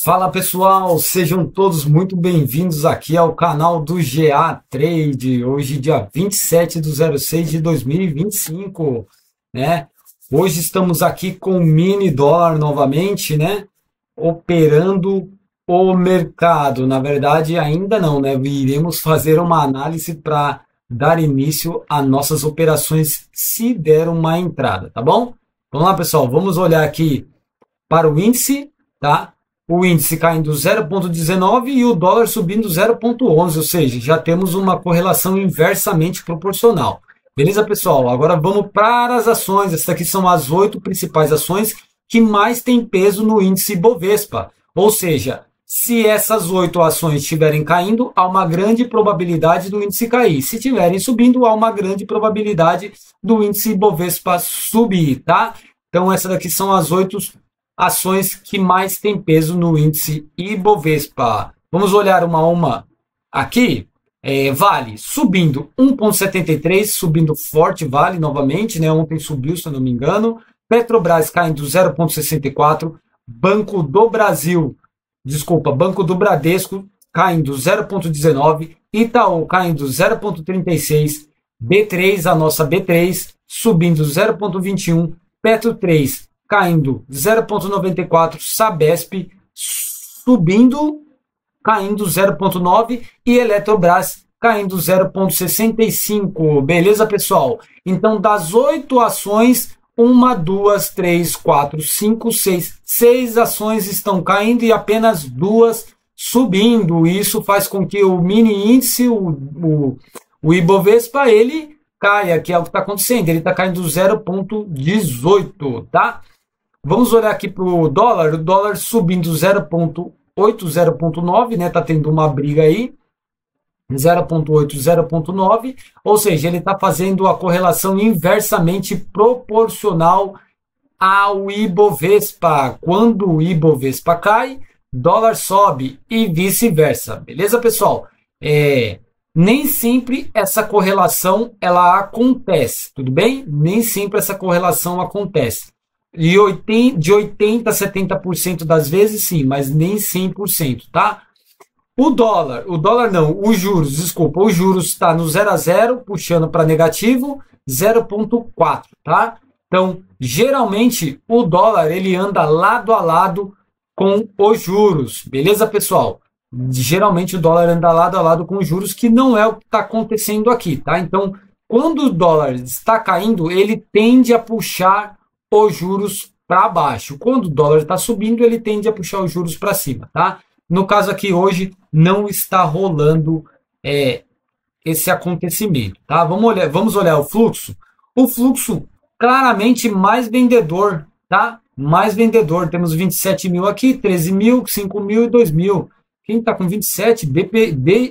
Fala pessoal, sejam todos muito bem-vindos aqui ao canal do GA Trade. Hoje, dia 27/06/2025, né? Hoje estamos aqui com o mini dólar novamente, né? Operando o mercado. Na verdade, ainda não, né? Iremos fazer uma análise para dar início a nossas operações se der uma entrada, tá bom? Vamos lá, pessoal, vamos olhar aqui para o índice, tá? O índice caindo 0,19 e o dólar subindo 0,11, ou seja, já temos uma correlação inversamente proporcional. Beleza, pessoal? Agora vamos para as ações. Essas aqui são as 8 principais ações que mais têm peso no índice Bovespa. Ou seja, se essas 8 ações estiverem caindo, há uma grande probabilidade do índice cair. Se estiverem subindo, há uma grande probabilidade do índice Bovespa subir, tá? Então, essas daqui são as 8 ações que mais têm peso no índice Ibovespa. Vamos olhar uma a uma aqui. Vale subindo 1,73, subindo forte, Vale novamente, né? Ontem subiu, se eu não me engano. Petrobras caindo 0,64. Banco do Bradesco caindo 0,19. Itaú caindo 0,36. B3, a nossa B3, subindo 0,21. Petro 3 caindo 0,94, Sabesp subindo, caindo 0,9 e Eletrobras caindo 0,65. Beleza, pessoal? Então, das 8 ações, 1, 2, 3, 4, 5, 6. 6 ações estão caindo e apenas 2 subindo. Isso faz com que o mini índice, o Ibovespa, ele caia, que é o que está acontecendo. Ele está caindo 0,18, tá? Vamos olhar aqui para o dólar subindo 0,8, 0,9, né? Tá tendo uma briga aí, 0,8, 0,9, ou seja, ele está fazendo a correlação inversamente proporcional ao Ibovespa. Quando o Ibovespa cai, dólar sobe e vice-versa. Beleza, pessoal? Nem sempre essa correlação ela acontece, tudo bem? Nem sempre essa correlação acontece. De 80% a 70% das vezes, sim, mas nem 100%, tá? Os juros está no 0 a 0, puxando para negativo, 0,4, tá? Então, geralmente, o dólar, ele anda lado a lado com os juros, beleza, pessoal? Geralmente, o dólar anda lado a lado com os juros, que não é o que está acontecendo aqui, tá? Então, quando o dólar está caindo, ele tende a puxar os juros para baixo. Quando o dólar está subindo, ele tende a puxar os juros para cima, tá? No caso aqui hoje não está rolando esse acontecimento, tá? Vamos olhar o fluxo. O fluxo claramente mais vendedor, tá? Mais vendedor. Temos 27 mil aqui, 13 mil, 5 mil e 2 mil. Quem está com 27?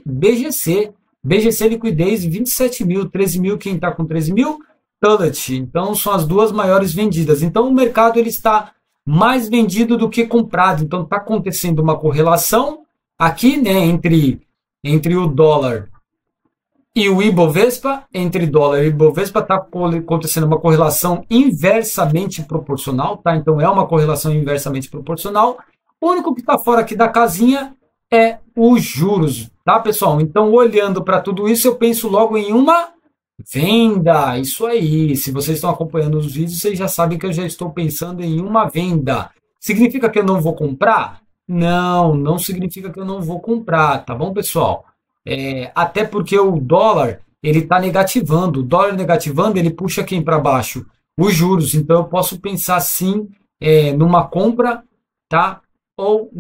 BGC. BGC liquidez 27 mil, 13 mil. Quem está com 13 mil? Tullet. Então, são as duas maiores vendidas. Então, o mercado ele está mais vendido do que comprado. Então, está acontecendo uma correlação aqui, né, entre o dólar e o Ibovespa. Entre dólar e Ibovespa está acontecendo uma correlação inversamente proporcional, tá? Então, é uma correlação inversamente proporcional. O único que está fora aqui da casinha é os juros, tá, pessoal? Então, olhando para tudo isso, eu penso logo em uma venda. Isso aí. Se vocês estão acompanhando os vídeos, vocês já sabem que eu já estou pensando em uma venda. Significa que eu não vou comprar? Não, não significa que eu não vou comprar, tá bom, pessoal? Até porque o dólar, ele está negativando. O dólar negativando, ele puxa quem para baixo? Os juros. Então, eu posso pensar sim numa compra, tá? Ou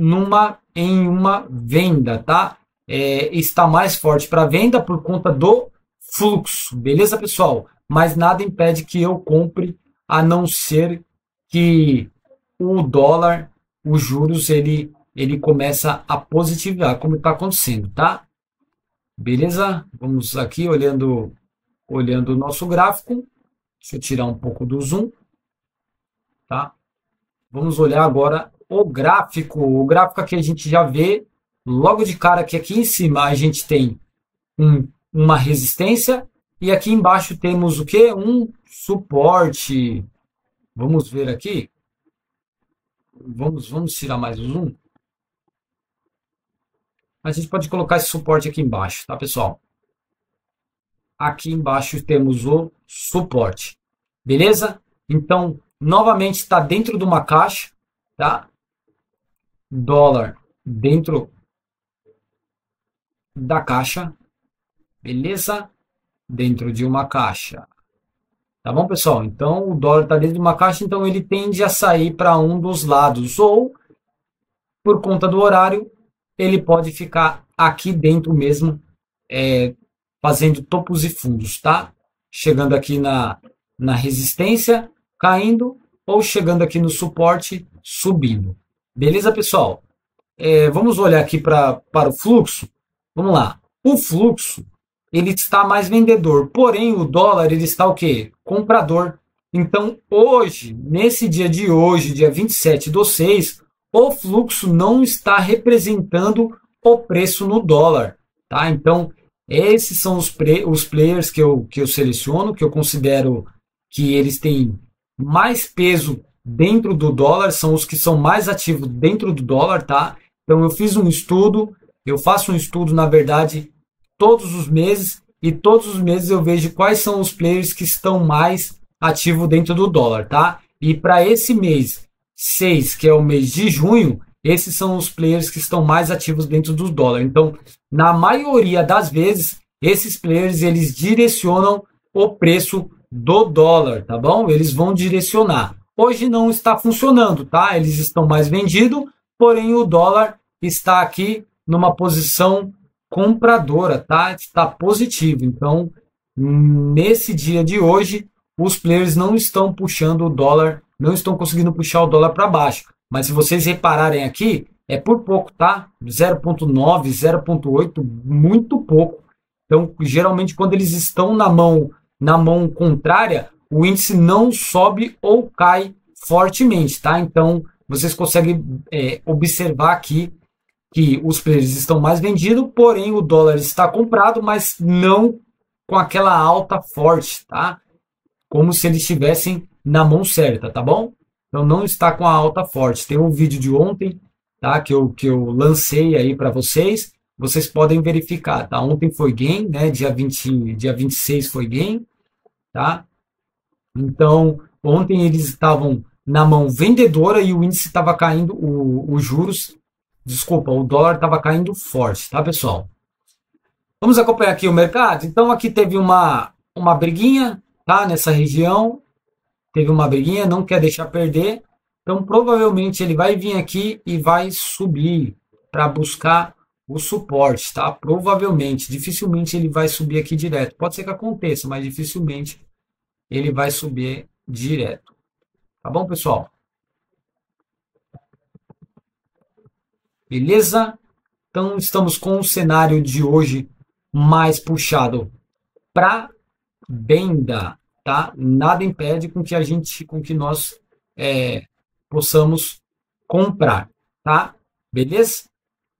em uma venda, tá? Está mais forte para venda por conta do fluxo, beleza, pessoal? Mas nada impede que eu compre, a não ser que o dólar, os juros, ele começa a positivar, como está acontecendo, tá? Beleza? Vamos aqui olhando o nosso gráfico. Deixa eu tirar um pouco do zoom, tá? Vamos olhar agora o gráfico. O gráfico aqui a gente já vê logo de cara que aqui em cima a gente tem uma resistência e aqui embaixo temos o que? Um suporte. Vamos ver aqui. Vamos tirar mais o zoom. A gente pode colocar esse suporte aqui embaixo, tá, pessoal? Aqui embaixo temos o suporte. Beleza? Então, novamente está dentro de uma caixa, tá? Dólar dentro da caixa. Beleza? Dentro de uma caixa. Tá bom, pessoal? Então, o dólar está dentro de uma caixa, então ele tende a sair para um dos lados. Ou, por conta do horário, ele pode ficar aqui dentro mesmo, fazendo topos e fundos, tá? Chegando aqui na resistência, caindo, ou chegando aqui no suporte, subindo. Beleza, pessoal? Vamos olhar aqui para o fluxo. Vamos lá. O fluxo, ele está mais vendedor, porém o dólar ele está o quê? Comprador. Então, hoje, nesse dia de hoje, dia 27/6, o fluxo não está representando o preço no dólar, tá? Então, esses são os players que eu seleciono, que eu considero que eles têm mais peso dentro do dólar, são os que são mais ativos dentro do dólar, tá? Então, eu fiz um estudo, eu faço um estudo, na verdade, todos os meses, e todos os meses eu vejo quais são os players que estão mais ativos dentro do dólar, tá? E para esse mês 6, que é o mês de junho, esses são os players que estão mais ativos dentro do dólar. Então, na maioria das vezes, esses players eles direcionam o preço do dólar, tá bom? Eles vão direcionar. Hoje não está funcionando, tá? Eles estão mais vendidos, porém o dólar está aqui numa posição compradora, tá? Está positivo. Então, nesse dia de hoje, os players não estão puxando o dólar, não estão conseguindo puxar o dólar para baixo. Mas se vocês repararem aqui, é por pouco, tá? 0,9, 0,8, muito pouco. Então, geralmente, quando eles estão na mão contrária, o índice não sobe ou cai fortemente, tá? Então, vocês conseguem observar aqui que os players estão mais vendidos, porém o dólar está comprado, mas não com aquela alta forte, tá? Como se eles estivessem na mão certa, tá bom? Então não está com a alta forte. Tem um vídeo de ontem, tá? Que eu lancei aí para vocês. Vocês podem verificar, tá? Ontem foi gain, né? Dia 26 foi gain, tá? Então, ontem eles estavam na mão vendedora e o índice estava caindo, os juros, desculpa, o dólar estava caindo forte, tá, pessoal? Vamos acompanhar aqui o mercado? Então, aqui teve uma briguinha, tá? Nessa região, teve uma briguinha, não quer deixar perder. Então, provavelmente, ele vai vir aqui e vai subir para buscar o suporte, tá? Provavelmente, dificilmente ele vai subir aqui direto. Pode ser que aconteça, mas dificilmente ele vai subir direto. Tá bom, pessoal? Beleza? Então, estamos com o cenário de hoje mais puxado para venda, tá? Nada impede com que nós possamos comprar, tá? Beleza?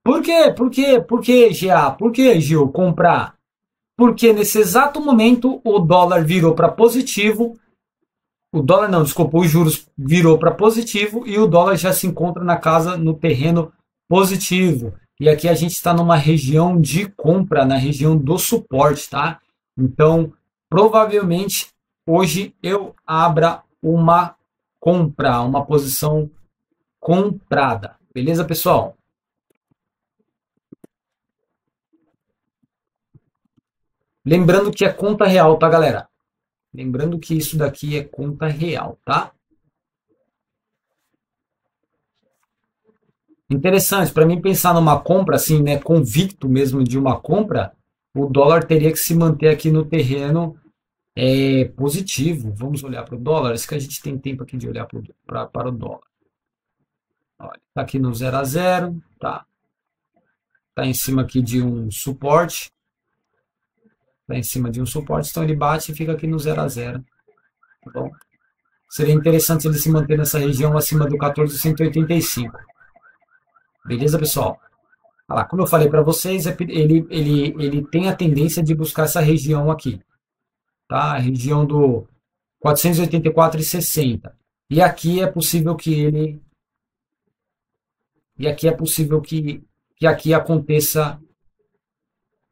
Por quê? Por que, GA? Por que, Gil, comprar? Porque nesse exato momento o dólar virou para positivo. O dólar não, desculpa, os juros virou para positivo e o dólar já se encontra no terreno positivo. E aqui a gente está numa região de compra, na região do suporte, tá? Então, provavelmente, hoje eu abra uma compra, uma posição comprada. Beleza, pessoal? Lembrando que é conta real, tá, galera? Lembrando que isso daqui é conta real, tá? Interessante, para mim pensar numa compra assim, né, convicto mesmo de uma compra, o dólar teria que se manter aqui no terreno positivo. Vamos olhar para o dólar, acho que a gente tem tempo aqui de olhar para o dólar. Está aqui no 0 a 0, tá? Está em cima aqui de um suporte. Está em cima de um suporte, então ele bate e fica aqui no 0 a 0. Tá bom? Seria interessante ele se manter nessa região acima do 14,185. Beleza, pessoal? Olha lá, como eu falei para vocês, ele tem a tendência de buscar essa região aqui. Tá? A região do 484,60. E aqui é possível que que aqui aconteça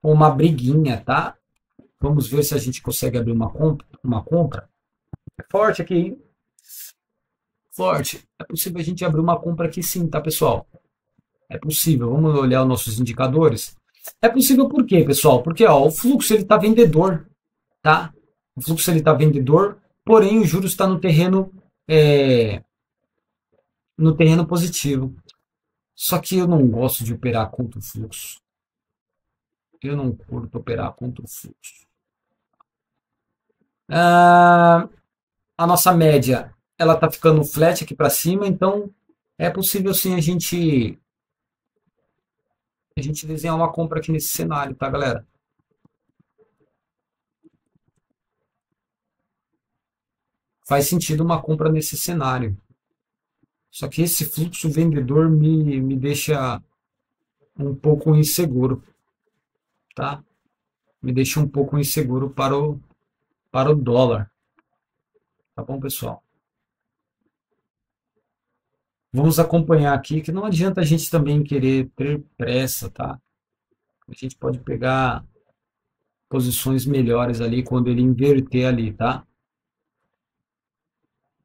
uma briguinha, tá? Vamos ver se a gente consegue abrir uma compra. É forte aqui, hein? Forte. É possível a gente abrir uma compra aqui sim, tá, pessoal? É possível. Vamos olhar os nossos indicadores. É possível por quê, pessoal? Porque ó, o fluxo ele está vendedor, tá? O fluxo ele está vendedor, porém o juros está no terreno positivo. Só que eu não gosto de operar contra o fluxo. Eu não curto operar contra o fluxo. A nossa média ela está ficando flat aqui para cima, então é possível sim a gente desenhar uma compra aqui nesse cenário, tá, galera? Faz sentido uma compra nesse cenário. Só que esse fluxo vendedor me deixa um pouco inseguro, tá? Me deixa um pouco inseguro para o dólar. Tá bom, pessoal? Vamos acompanhar aqui, que não adianta a gente também querer ter pressa, tá? A gente pode pegar posições melhores ali quando ele inverter ali, tá?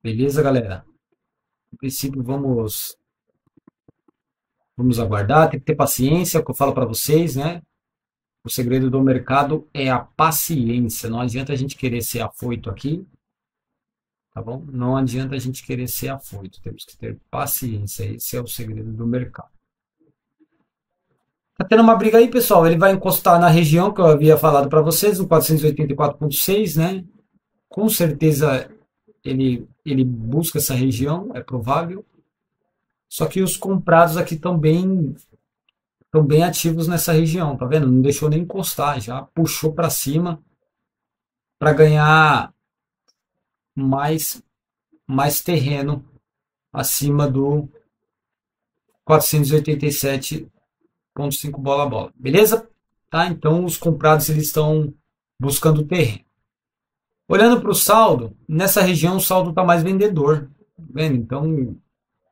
Beleza, galera? No princípio, vamos aguardar, tem que ter paciência, é o que eu falo para vocês, né? O segredo do mercado é a paciência. Não adianta a gente querer ser afoito aqui, tá bom? Não adianta a gente querer ser afoito. Temos que ter paciência. Esse é o segredo do mercado. Tá tendo uma briga aí, pessoal. Ele vai encostar na região que eu havia falado para vocês, no 484,6, né? Com certeza ele busca essa região, é provável. Só que os comprados aqui estão bem ativos nessa região, tá vendo? Não deixou nem encostar, já puxou para cima para ganhar mais terreno acima do 487,5 bola a bola. Beleza? Tá? Então os comprados eles estão buscando terreno. Olhando para o saldo, nessa região o saldo está mais vendedor. Tá vendo? Então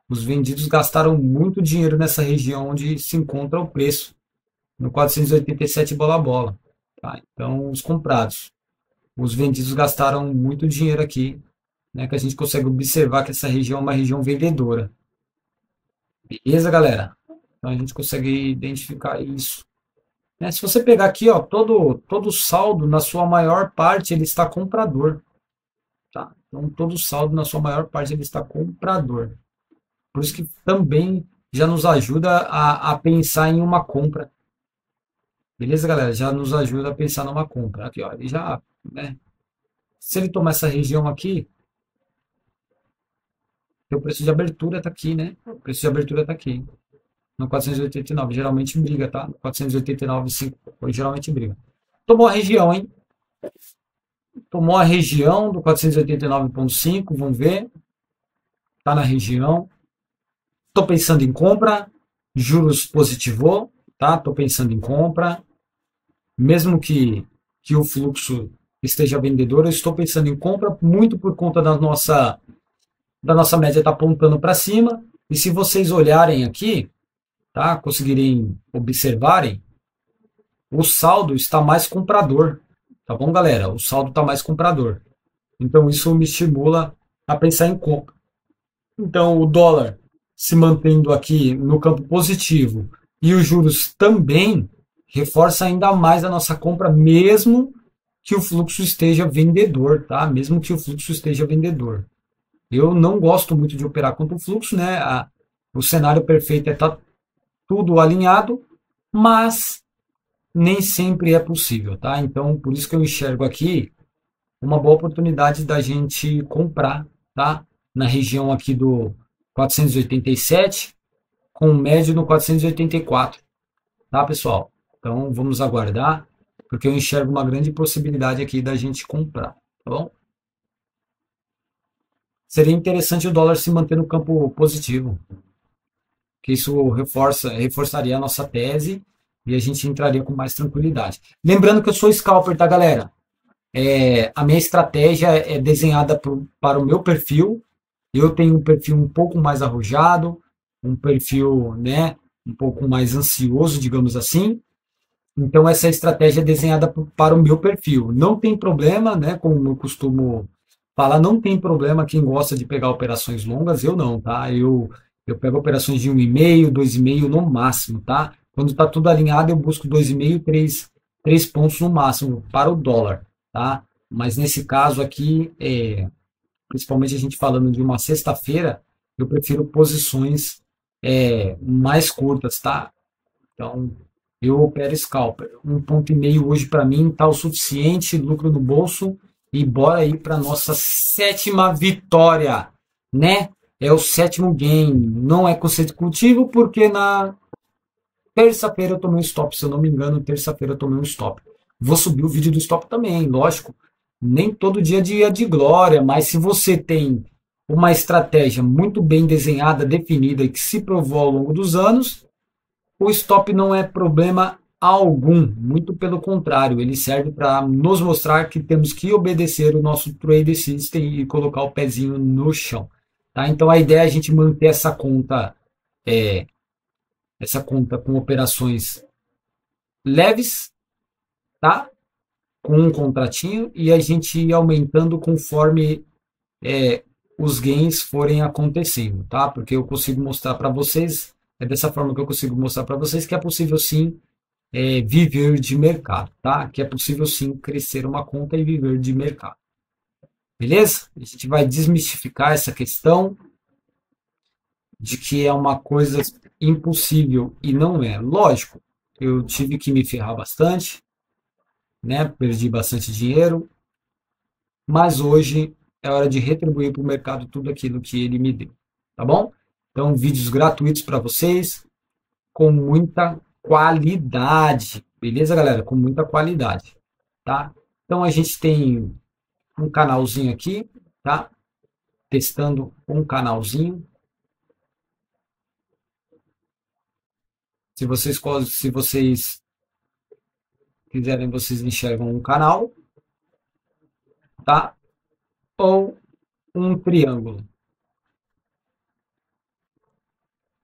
os vendidos gastaram muito dinheiro nessa região onde se encontra o preço, no 487 bola a bola. Tá? Então, os comprados. Os vendidos gastaram muito dinheiro aqui, né, que a gente consegue observar que essa região é uma região vendedora. Beleza, galera? Então, a gente consegue identificar isso. Né? Se você pegar aqui, ó, todo saldo, na sua maior parte, ele está comprador. Tá? Então, todo saldo, na sua maior parte, ele está comprador. Por isso que também já nos ajuda a pensar em uma compra. Beleza, galera? Já nos ajuda a pensar numa compra. Aqui, ó, ele já, né? Se ele tomar essa região aqui, o preço de abertura está aqui, né? O preço de abertura está aqui. No 489, geralmente briga, tá? 489,5, geralmente briga. Tomou a região, hein? Tomou a região do 489,5, vamos ver. Tá na região. Estou pensando em compra, juros positivou, tá? Estou pensando em compra, mesmo que o fluxo esteja vendedor, eu estou pensando em compra muito por conta da nossa média estar apontando para cima. E se vocês olharem aqui, tá? Conseguirem observarem, o saldo está mais comprador, tá bom, galera? O saldo está mais comprador. Então isso me estimula a pensar em compra. Então o dólar se mantendo aqui no campo positivo e os juros também reforça ainda mais a nossa compra, mesmo que o fluxo esteja vendedor, tá? Mesmo que o fluxo esteja vendedor. Eu não gosto muito de operar contra o fluxo, né? O cenário perfeito é estar tudo alinhado, mas nem sempre é possível, tá? Então, por isso que eu enxergo aqui uma boa oportunidade da gente comprar, tá? Na região aqui do 487, com médio no 484, tá, pessoal? Então, vamos aguardar, porque eu enxergo uma grande possibilidade aqui da gente comprar, tá bom? Seria interessante o dólar se manter no campo positivo, que isso reforçaria a nossa tese e a gente entraria com mais tranquilidade. Lembrando que eu sou scalper, tá, galera? A minha estratégia é desenhada para o meu perfil. Eu tenho um perfil um pouco mais arrojado, um perfil, né, um pouco mais ansioso, digamos assim. Então, essa estratégia é desenhada para o meu perfil. Não tem problema, né? Como eu costumo falar, não tem problema quem gosta de pegar operações longas, eu não, tá? Eu pego operações de 1,5, 2,5 no máximo, tá? Quando está tudo alinhado, eu busco 2,5, 3 pontos no máximo para o dólar, tá? Mas nesse caso aqui, principalmente a gente falando de uma sexta-feira, eu prefiro posições mais curtas, tá? Então, eu opero scalper. 1,5 hoje para mim está o suficiente, lucro no bolso. E bora aí para nossa 7ª vitória, né? É o 7º game. Não é consecutivo porque na terça-feira eu tomei um stop. Se eu não me engano, terça-feira eu tomei um stop. Vou subir o vídeo do stop também, lógico. Nem todo dia é dia de glória, mas se você tem uma estratégia muito bem desenhada, definida e que se provou ao longo dos anos, o stop não é problema algum, muito pelo contrário, ele serve para nos mostrar que temos que obedecer o nosso trade system e colocar o pezinho no chão. Tá? Então a ideia é a gente manter essa conta com operações leves, tá? Com um contratinho e a gente ir aumentando conforme os gains forem acontecendo, tá? Porque eu consigo mostrar para vocês, é dessa forma que eu consigo mostrar para vocês que é possível sim viver de mercado, tá? Que é possível sim crescer uma conta e viver de mercado. Beleza? A gente vai desmistificar essa questão de que é uma coisa impossível e não é. Lógico, eu tive que me ferrar bastante, né? Perdi bastante dinheiro, mas hoje é hora de retribuir para o mercado tudo aquilo que ele me deu, tá bom? Então, vídeos gratuitos para vocês, com muita qualidade, beleza, galera? Com muita qualidade, tá? Então, a gente tem um canalzinho aqui, tá? Testando um canalzinho. Se vocês quiserem, vocês enxergam um canal, tá? Ou um triângulo.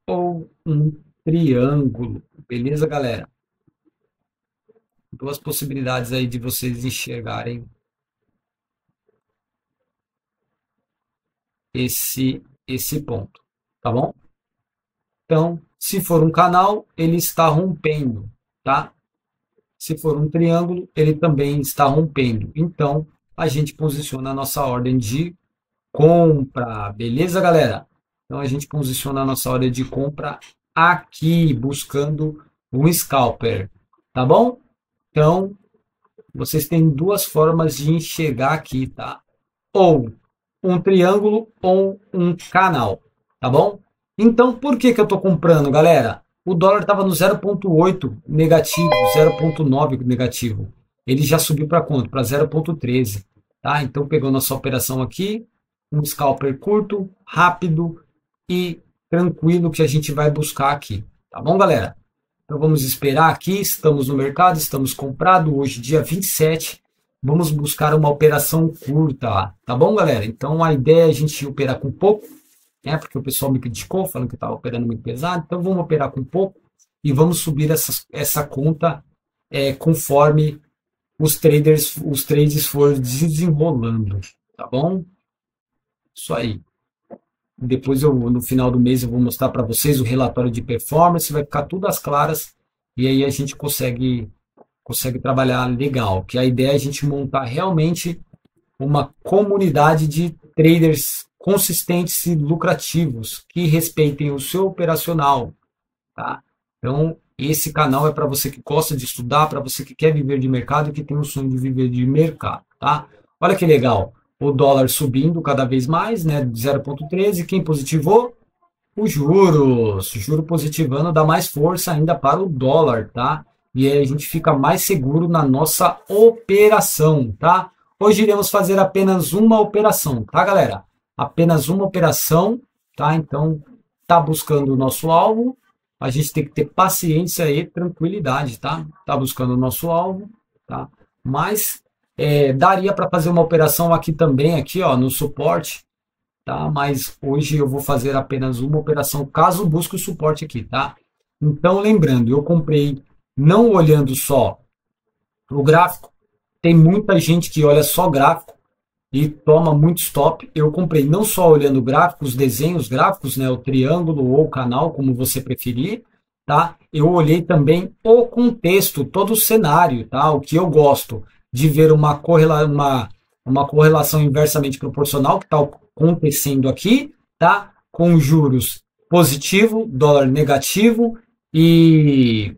Ou um triângulo. Beleza, galera? Duas possibilidades aí de vocês enxergarem esse ponto, tá bom? Então, se for um canal, ele está rompendo, tá? Se for um triângulo, ele também está rompendo. Então, a gente posiciona a nossa ordem de compra, beleza, galera? Então, a gente posiciona a nossa ordem de compra aqui, buscando um scalper, tá bom? Então, vocês têm duas formas de enxergar aqui, tá? Ou um triângulo ou um canal, tá bom? Então, por que eu estou comprando, galera? O dólar estava no 0,8 negativo, 0,9 negativo. Ele já subiu para quanto? Para 0,13, tá? Então, pegou nossa operação aqui, um scalper curto, rápido e tranquilo que a gente vai buscar aqui, tá bom, galera? Então, vamos esperar aqui, estamos no mercado, estamos comprado, hoje dia 27, vamos buscar uma operação curta, tá bom, galera? Então, a ideia é a gente operar com pouco, né? Porque o pessoal me criticou, falando que eu estava operando muito pesado, então vamos operar com pouco e vamos subir essa conta conforme os trades for desenrolando, tá bom? Isso aí. Depois no final do mês eu vou mostrar para vocês o relatório de performance, vai ficar tudo às claras e aí a gente consegue trabalhar legal, que a ideia é a gente montar realmente uma comunidade de traders consistentes e lucrativos que respeitem o seu operacional, tá? Então, esse canal é para você que gosta de estudar, para você que quer viver de mercado e que tem o sonho de viver de mercado, tá? Olha que legal, o dólar subindo cada vez mais, né, 0,13, quem positivou? Os juros, juro positivando dá mais força ainda para o dólar, tá? E aí a gente fica mais seguro na nossa operação, tá? Hoje iremos fazer apenas uma operação, tá, galera? Apenas uma operação, tá? Então, tá buscando o nosso alvo, a gente tem que ter paciência e tranquilidade, tá? Tá buscando o nosso alvo, tá? Mas daria para fazer uma operação aqui também, aqui, ó, no suporte, tá? Mas hoje eu vou fazer apenas uma operação, caso busque o suporte aqui, tá? Então, lembrando, eu comprei não olhando só o gráfico. Tem muita gente que olha só gráfico e toma muito stop. Eu comprei não só olhando o gráfico, os desenhos gráficos, né, o triângulo ou o canal, como você preferir, tá? Eu olhei também o contexto, todo o cenário, tá? O que eu gosto de ver uma correlação inversamente proporcional que está acontecendo aqui, tá? Com juros positivo, dólar negativo e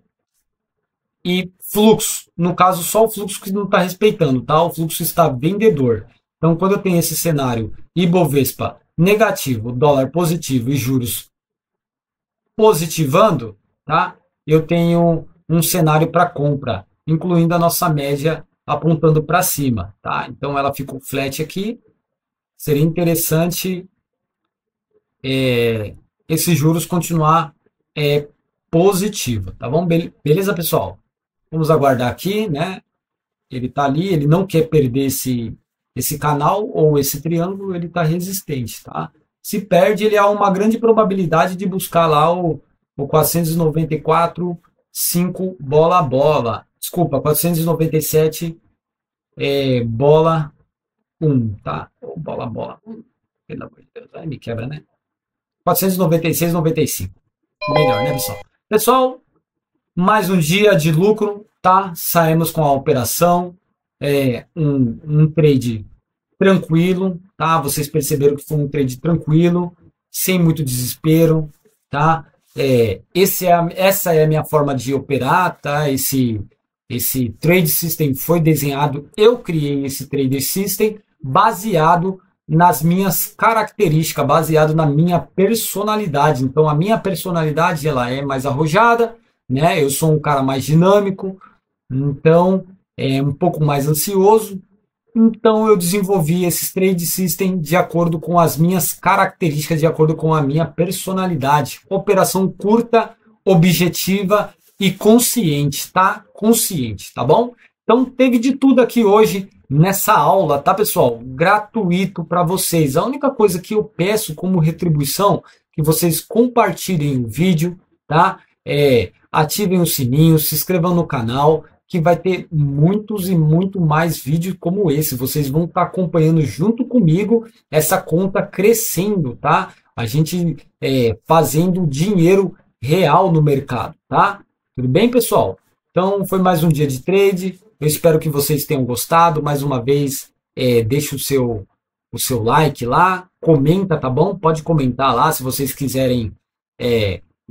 fluxo. No caso, só o fluxo que não está respeitando, tá? O fluxo está vendedor. Então, quando eu tenho esse cenário Ibovespa negativo, dólar positivo e juros positivando, tá? Eu tenho um cenário para compra, incluindo a nossa média apontando para cima, tá? Então, ela ficou flat aqui. Seria interessante esses juros continuar positivo, tá bom? Beleza, pessoal? Vamos aguardar aqui, né? Ele está ali, ele não quer perder esse canal ou esse triângulo, ele está resistente, tá? Se perde, ele há uma grande probabilidade de buscar lá o 494,5 bola a bola. Desculpa, 497 bola 1, tá? Ou bola a bola. Pelo amor de Deus, aí me quebra, né? 496,95. Melhor, né, pessoal? Pessoal, mais um dia de lucro, tá? Saímos com a operação, um trade tranquilo, tá? Vocês perceberam que foi um trade tranquilo, sem muito desespero, tá? Essa é a minha forma de operar, tá? Esse trade system foi desenhado, eu criei esse trade system baseado nas minhas características, baseado na minha personalidade. Então, a minha personalidade ela é mais arrojada, né? Eu sou um cara mais dinâmico, então é um pouco mais ansioso. Então eu desenvolvi esses trade system de acordo com as minhas características, de acordo com a minha personalidade. Operação curta, objetiva e consciente, tá? Consciente, tá bom? Então teve de tudo aqui hoje nessa aula, tá, pessoal? Gratuito para vocês. A única coisa que eu peço como retribuição que vocês compartilhem o vídeo, tá? Ativem o sininho, se inscrevam no canal, que vai ter muitos e muito mais vídeos como esse. Vocês vão estar acompanhando junto comigo essa conta crescendo, tá? A gente fazendo dinheiro real no mercado, tá? Tudo bem, pessoal? Então, foi mais um dia de trade. Eu espero que vocês tenham gostado. Mais uma vez, deixe o seu like lá, comenta, tá bom? Pode comentar lá se vocês quiserem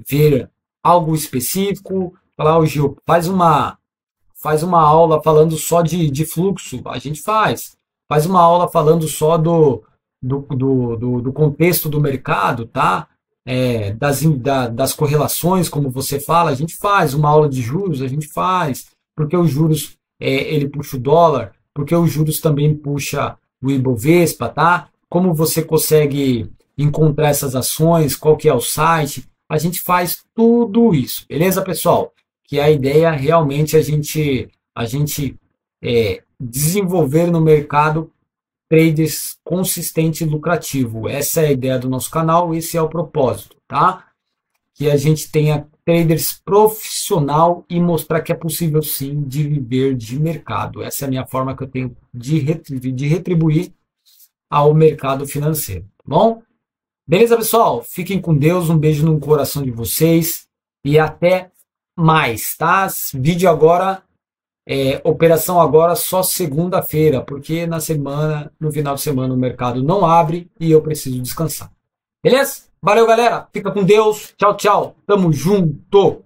ver algo específico. Falar, ô Gil, faz uma aula falando só de fluxo, a gente faz uma aula falando só do contexto do mercado, tá? Das correlações, como você fala, a gente faz uma aula de juros, a gente faz, porque os juros ele puxa o dólar, porque os juros também puxa o Ibovespa, tá? Como você consegue encontrar essas ações, qual que é o site, a gente faz tudo isso, beleza, pessoal? Que a ideia realmente é a gente desenvolver no mercado traders consistente e lucrativo. Essa é a ideia do nosso canal, esse é o propósito, tá? Que a gente tenha traders profissional e mostrar que é possível sim de viver de mercado. Essa é a minha forma que eu tenho de retribuir ao mercado financeiro, tá bom? Beleza, pessoal? Fiquem com Deus, um beijo no coração de vocês e até mais, tá? Vídeo agora, operação agora só segunda-feira, porque no final de semana o mercado não abre e eu preciso descansar. Beleza? Valeu, galera. Fica com Deus. Tchau, tchau. Tamo junto.